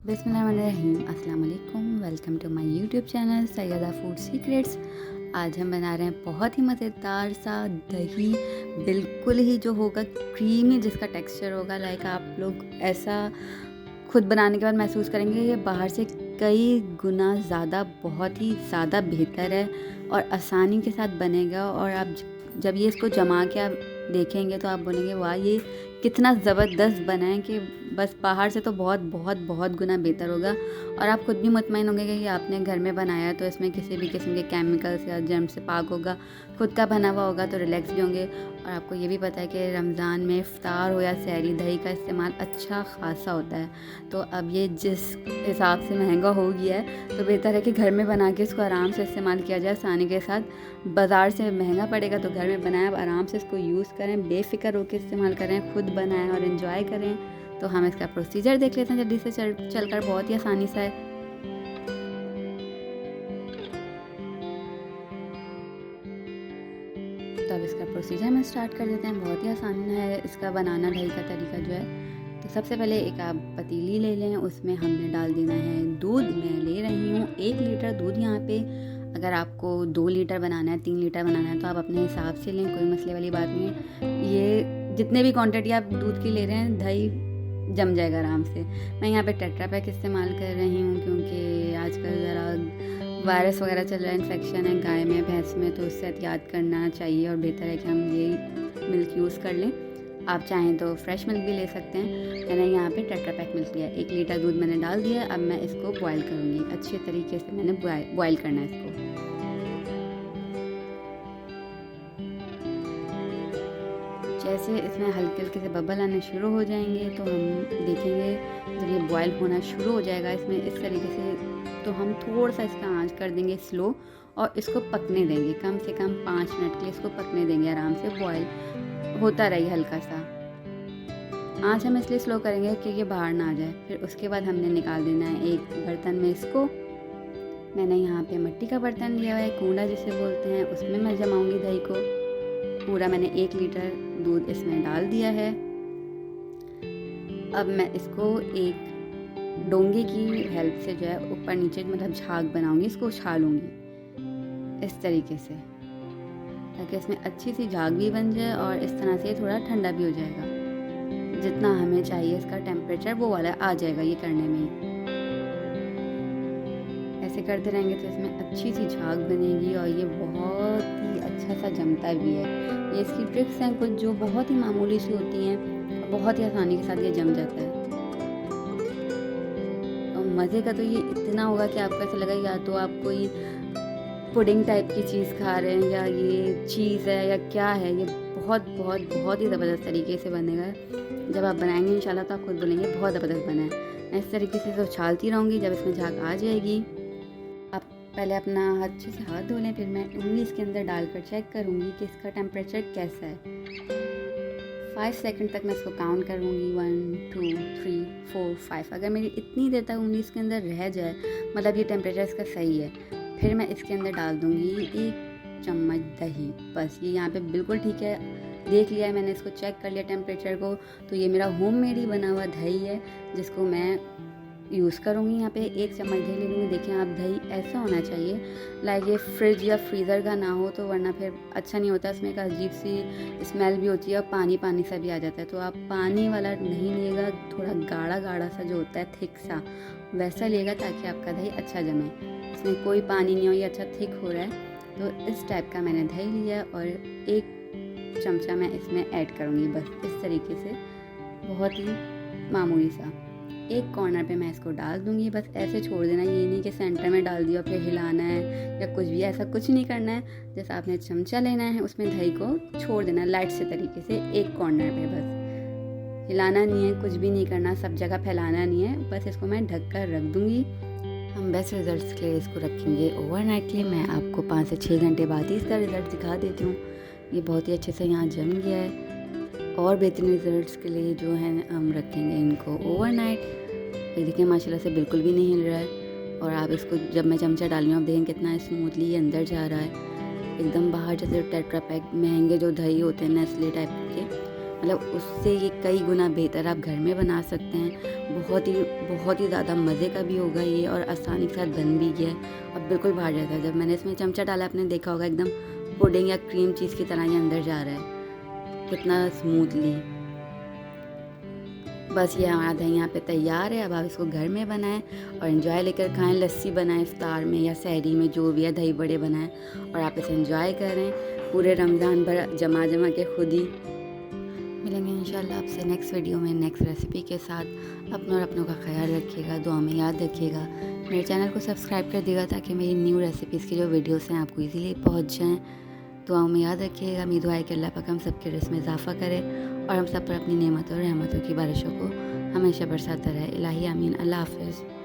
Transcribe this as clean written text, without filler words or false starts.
बिस्मिल्लाहिर्रहमानिर्रहीम, अस्सलाम वालेकुम। Welcome to my YouTube channel Syeda food secrets. आज हम बना रहे हैं बहुत ही मज़ेदार सा दही, बिल्कुल ही जो होगा क्रीमी, जिसका टेक्सचर होगा लाइक आप लोग ऐसा खुद बनाने के बाद महसूस करेंगे ये बाहर से कई गुना ज़्यादा, बहुत ही ज़्यादा बेहतर है और आसानी के साथ बनेगा। और आप जब ये इसको जमा के आप देखेंगे तो आप बोलेंगे वाह, ये कितना ज़बरदस्त बना है कि बस बाहर से तो बहुत बहुत बहुत गुना बेहतर होगा। और आप खुद भी मुतमईन होंगे कि आपने घर में बनाया तो इसमें किसी भी किस्म के केमिकल्स या जर्म से पाक होगा, खुद का बना हुआ होगा तो रिलैक्स भी होंगे। और आपको ये भी पता है कि रमज़ान में इफ्तार हो या सहरी, दही का इस्तेमाल अच्छा खासा होता है। तो अब ये जिस हिसाब से महंगा हो गया है तो बेहतर है कि घर में बना के इसको आराम से इस्तेमाल किया जाए आसानी के साथ। बाज़ार से महंगा पड़ेगा तो घर में बनाएं, आराम से इसको यूज़ करें, बेफ़िक्र होकर इस्तेमाल करें, खुद बनाएं और इन्जॉय करें। तो हम इसका प्रोसीजर देख लेते हैं जल्दी से चलकर, बहुत ही आसानी से है। तो अब इसका प्रोसीजर हम स्टार्ट कर देते हैं। बहुत ही आसान है इसका बनाना, दही का तरीका जो है। तो सबसे पहले एक आप पतीली ले लें, उसमें हमने डाल देना है दूध। मैं ले रही हूँ 1 लीटर दूध यहाँ पे। अगर आपको 2 लीटर बनाना है, 3 लीटर बनाना है तो आप अपने हिसाब से लें, कोई मसले वाली बात नहीं है। ये जितने भी क्वांटिटी आप दूध की ले रहे हैं, दही जम जाएगा आराम से। मैं यहाँ पे टेट्रा पैक इस्तेमाल कर रही हूँ क्योंकि आजकल ज़रा वायरस वगैरह चल रहा है, इन्फेक्शन है गाय में, भैंस में, तो उससे एहतियात करना चाहिए और बेहतर है कि हम ये मिल्क यूज़ कर लें। आप चाहें तो फ्रेश मिल्क भी ले सकते हैं। मैंने यहाँ पे टेट्रा पैक मिल्क लिया, 1 लीटर दूध मैंने डाल दिया। अब मैं इसको बॉयल करूँगी अच्छे तरीके से। मैंने बॉयल करना है इसको। जैसे इसमें हल्के हल्के से बबल आने शुरू हो जाएंगे तो हम देखेंगे, जब ये बॉयल होना शुरू हो जाएगा इसमें इस तरीके से, तो हम थोड़ा सा इसका आंच कर देंगे स्लो और इसको पकने देंगे। कम से कम 5 मिनट के लिए इसको पकने देंगे, आराम से बॉयल होता रहे हल्का सा। आंच हम इसलिए स्लो करेंगे कि ये बाहर ना आ जाए। फिर उसके बाद हमने निकाल देना है एक बर्तन में इसको। मैंने यहाँ पे मिट्टी का बर्तन लिया हुआ है, कूड़ा जिसे बोलते हैं, उसमें मैं जमाऊँगी दही को। पूरा मैंने 1 लीटर दूध इसमें डाल दिया है। अब मैं इसको एक डोंगे की हेल्प से जो है ऊपर नीचे मतलब झाग बनाऊंगी, इसको उछालूंगी इस तरीके से, ताकि इसमें अच्छी सी झाग भी बन जाए और इस तरह से थोड़ा ठंडा भी हो जाएगा। जितना हमें चाहिए इसका टेम्परेचर वो वाला आ जाएगा ये करने में। ऐसे करते रहेंगे तो इसमें अच्छी सी झाग बनेगी और ये बहुत ही अच्छा सा जमता भी है। ये इसकी ट्रिक्स हैं कुछ जो बहुत ही मामूली सी होती हैं और बहुत ही आसानी के साथ ये जम जाता है। मज़े का तो ये इतना होगा कि आपको ऐसा लगा या तो आप कोई पुडिंग टाइप की चीज़ खा रहे हैं या ये चीज़ है या क्या है। ये बहुत बहुत बहुत ही ज़बरदस्त तरीके से बनेगा। जब आप बनाएंगे इंशाल्लाह तो आप खुद बोलेंगे बहुत ज़बरदस्त बना है। मैं इस तरीके से उछालती रहूँगी। जब इसमें झाग आ जाएगी, आप पहले अपना अच्छे से हाथ धो लें, फिर मैं उंगली इसके अंदर डालकर चेक करूँगी कि इसका टेम्परेचर कैसा है। 5 सेकंड तक मैं इसको काउंट करूँगी, 1 2 3 4 5। अगर मेरी इतनी देर तक उंगली इसके अंदर रह जाए, मतलब ये टेम्परेचर इसका सही है, फिर मैं इसके अंदर डाल दूँगी 1 चम्मच दही। बस ये यहाँ पे बिल्कुल ठीक है। देख लिया है मैंने, इसको चेक कर लिया टेम्परेचर को, तो ये मेरा होममेड ही बना हुआ दही है जिसको मैं यूज़ करूँगी। यहाँ पे 1 चम्मच दही ले लूँगी। देखिए आप, दही ऐसा होना चाहिए लाइक ये फ्रिज या फ्रीज़र का ना हो, तो वरना फिर अच्छा नहीं होता। इसमें एक अजीब सी स्मेल भी होती है और पानी पानी सा भी आ जाता है। तो आप पानी वाला नहीं लिएगा, थोड़ा गाढ़ा गाढ़ा सा जो होता है, थिक सा, वैसा लिएगा ताकि आपका दही अच्छा जमे। इसमें कोई पानी नहीं हो, ये अच्छा थिक हो रहा है। तो इस टाइप का मैंने दही लिया और 1 चमचा मैं इसमें ऐड करूँगी, बस इस तरीके से, बहुत ही मामूली सा। एक कॉर्नर पे मैं इसको डाल दूँगी, बस ऐसे छोड़ देना। ये नहीं कि सेंटर में डाल दिया फिर हिलाना है या कुछ भी, ऐसा कुछ नहीं करना है। जैसे आपने चमचा लेना है, उसमें दही को छोड़ देना लाइट से तरीके से एक कॉर्नर पे, बस हिलाना नहीं है, कुछ भी नहीं करना, सब जगह फैलाना नहीं है। बस इसको मैं ढक कर रख दूँगी। हम बेस्ट रिज़ल्ट्स के लिए इसको रखेंगे ओवरनाइट के लिए। मैं आपको 5 से 6 घंटे बाद ही इसका रिज़ल्ट दिखा देती हूँ। ये बहुत ही अच्छे से यहाँ जम गया है। और बेहतरीन रिज़ल्ट्स के लिए जो है हम रखेंगे इनको ओवरनाइट। ये देखिए माशाल्लाह से बिल्कुल भी नहीं हिल रहा है। और आप इसको, जब मैं चमचा डाली हूँ, आप देखें कितना स्मूथली ये अंदर जा रहा है, एकदम बाहर जैसे टेट्रा पैक महंगे जो दही होते हैं नेस्ले टाइप के, मतलब उससे ये कई गुना बेहतर आप घर में बना सकते हैं। बहुत ही ज़्यादा मज़े का भी होगा ये और आसानी के साथ बन भी गया है और बिल्कुल बाहर जाता है। जब मैंने इसमें चमचा डाला आपने देखा होगा एकदम पुडिंग या क्रीम चीज़ की तरह ये अंदर जा रहा है कितना स्मूथली। बस ये हमारा दही यहाँ पे तैयार है। अब आप इसको घर में बनाएं और एंजॉय लेकर खाएं। लस्सी बनाएं इफ्तार में या सहरी में, जो भी है, दही बड़े बनाएं और आप इसे एंजॉय करें पूरे रमज़ान भर जमा के खुद ही। मिलेंगे इंशाल्लाह आपसे नेक्स्ट वीडियो में नेक्स्ट रेसिपी के साथ। अपनों और अपनों का ख्याल रखिएगा, दुआ में याद रखिएगा। मेरे चैनल को सब्सक्राइब कर दिएगा ताकि मेरी न्यू रेसिपीज़ की जो वीडियोस हैं आपको इजीली पहुंच जाएं। दुआओं में याद रखिएगा। उम्मीद है कि अल्लाह पाक हम सब के रिज़्क़ में इजाफ़ा करे और हम सब पर अपनी नेमतों और रहमतों की बारिशों को हमेशा बरसाता रहे। इलाही आमीन। अल्लाह हाफ़िज़।